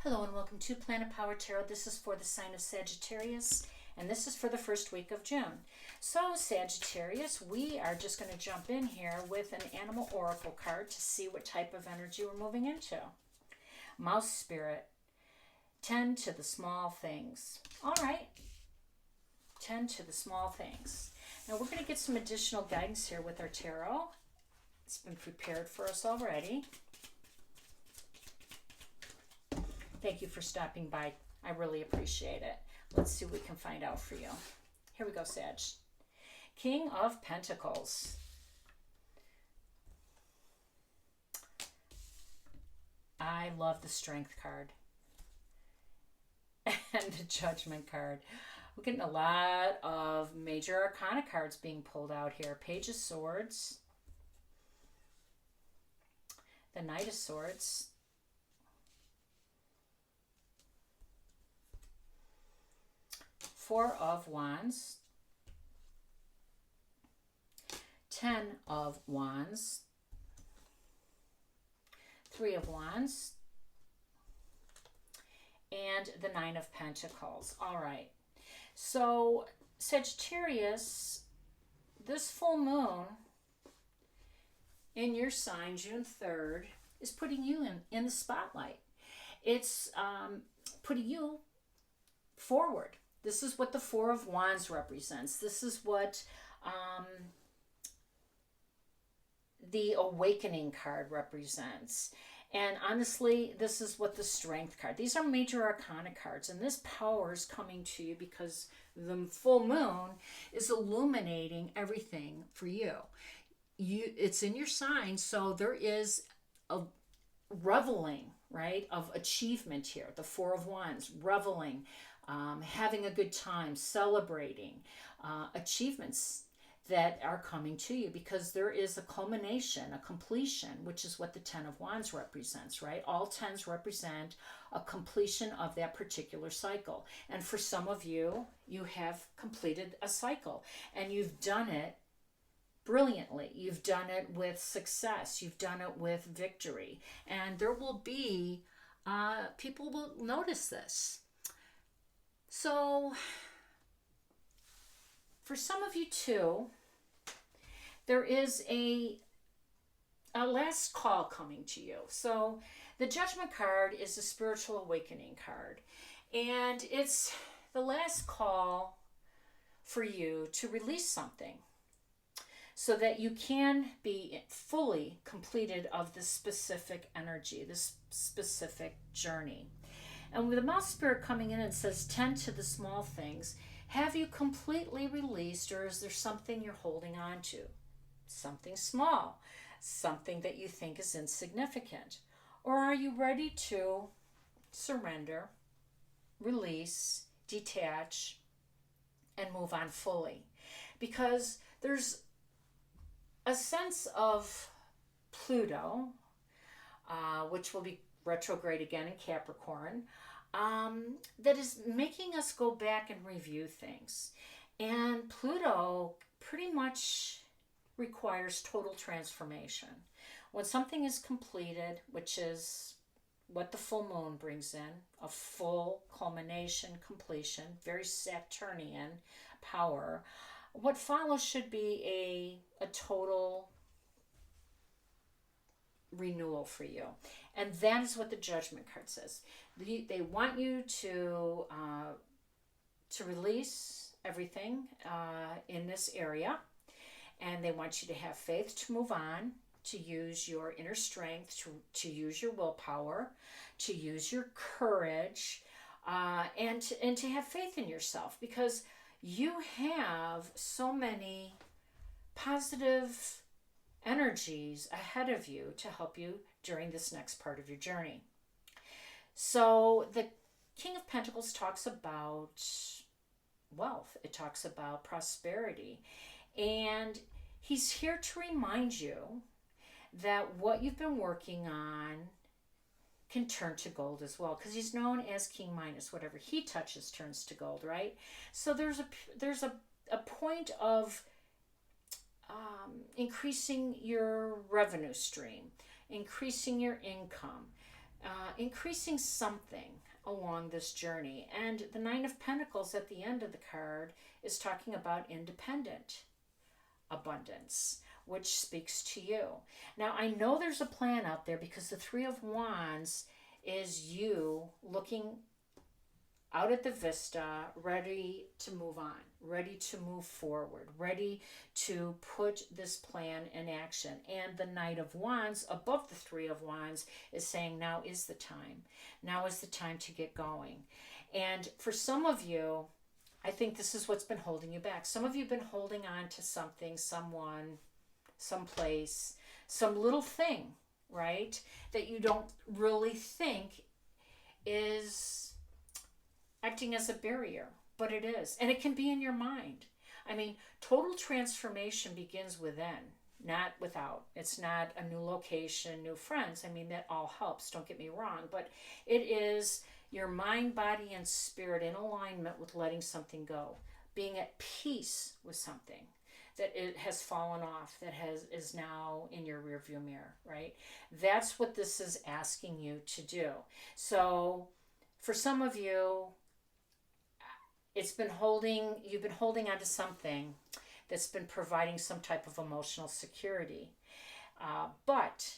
Hello and welcome to Planet Power Tarot. This is for the sign of Sagittarius, and this is for the first week of June. So Sagittarius, we are just going to jump in here with an animal oracle card to see what type of energy we're moving into. Mouse spirit, tend to the small things. All right, tend to the small things. Now we're going to get some additional guidance here with our tarot. It's been prepared for us already. Thank you for stopping by. I really appreciate it. Let's see what we can find out for you. Here we go, Sag. King of Pentacles. I love the Strength card. And the Judgment card. We're getting a lot of major arcana cards being pulled out here. Page of Swords. The Knight of Swords. Four of Wands, 10 of Wands, 3 of Wands, and the 9 of Pentacles. All right. So Sagittarius, this full moon in your sign, June 3rd, is putting you in the spotlight. It's putting you forward. This is what the Four of Wands represents. This is what the Awakening card represents. And honestly, this is what the Strength card. These are major arcana cards, and this power is coming to you because the full moon is illuminating everything for you. It's in your sign, so there is a reveling, right, of achievement here. The Four of Wands, reveling. Having a good time, celebrating achievements that are coming to you, because there is a culmination, a completion, which is what the 10 of Wands represents, right? All 10s represent a completion of that particular cycle. And for some of you, you have completed a cycle and you've done it brilliantly. You've done it with success. You've done it with victory. And there will be, people will notice this. So, for some of you too, there is a last call coming to you. So, the Judgment card is a spiritual awakening card. And it's the last call for you to release something so that you can be fully completed of this specific energy, this specific journey. And with the Mouse Spirit coming in and says, tend to the small things, have you completely released, or is there something you're holding on to? Something small, something that you think is insignificant. Or are you ready to surrender, release, detach, and move on fully? Because there's a sense of Pluto, which will be retrograde again in Capricorn, that is making us go back and review things. And Pluto pretty much requires total transformation. When something is completed, which is what the full moon brings in, a full culmination, completion, very Saturnian power, what follows should be a total renewal for you. And that is what the Judgment card says. They want you to release everything in this area, and they want you to have faith to move on, to use your inner strength, to use your willpower, to use your courage, and to have faith in yourself, because you have so many positive energies ahead of you to help you during this next part of your journey. So the King of Pentacles talks about wealth. It talks about prosperity. And he's here to remind you that what you've been working on can turn to gold as well, because he's known as King Midas. Whatever he touches turns to gold, right? So there's a point of increasing your revenue stream, increasing your income, increasing something along this journey. And the Nine of Pentacles at the end of the card is talking about independent abundance, which speaks to you. Now, I know there's a plan out there because the Three of Wands is you looking out at the vista, ready to move on, ready to move forward, ready to put this plan in action. And the Knight of Wands above the Three of Wands is saying now is the time. Now is the time to get going. And for some of you, I think this is what's been holding you back. Some of you have been holding on to something, someone, someplace, some little thing, right, that you don't really think is acting as a barrier, but it is. And it can be in your mind. I mean, total transformation begins within, not without. It's not a new location, new friends. I mean, that all helps, don't get me wrong, but it is your mind, body, and spirit in alignment with letting something go, being at peace with something that it has fallen off, that is now in your rearview mirror, right? That's what this is asking you to do. So for some of you, you've been holding on to something that's been providing some type of emotional security. But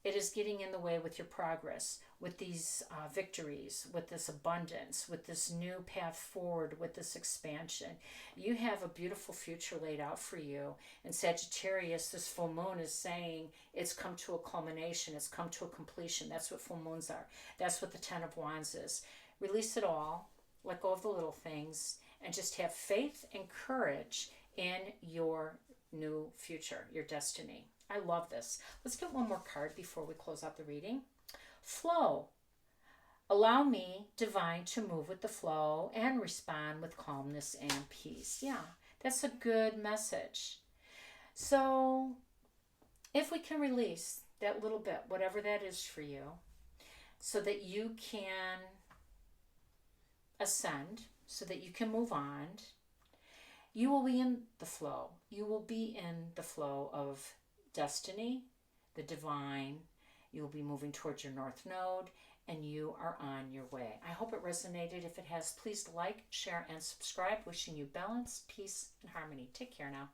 it is getting in the way with your progress, with these victories, with this abundance, with this new path forward, with this expansion. You have a beautiful future laid out for you. And Sagittarius, this full moon is saying it's come to a culmination. It's come to a completion. That's what full moons are. That's what the Ten of Wands is. Release it all. Let go of the little things and just have faith and courage in your new future, your destiny. I love this. Let's get one more card before we close out the reading. Flow. Allow me, divine, to move with the flow and respond with calmness and peace. Yeah, that's a good message. So if we can release that little bit, whatever that is for you, so that you can ascend, so that you can move on, you will be in the flow. You will be in the flow of destiny, the divine. You will be moving towards your North Node, and you are on your way. I hope it resonated. If it has, please like, share, and subscribe. Wishing you balance, peace, and harmony. Take care now.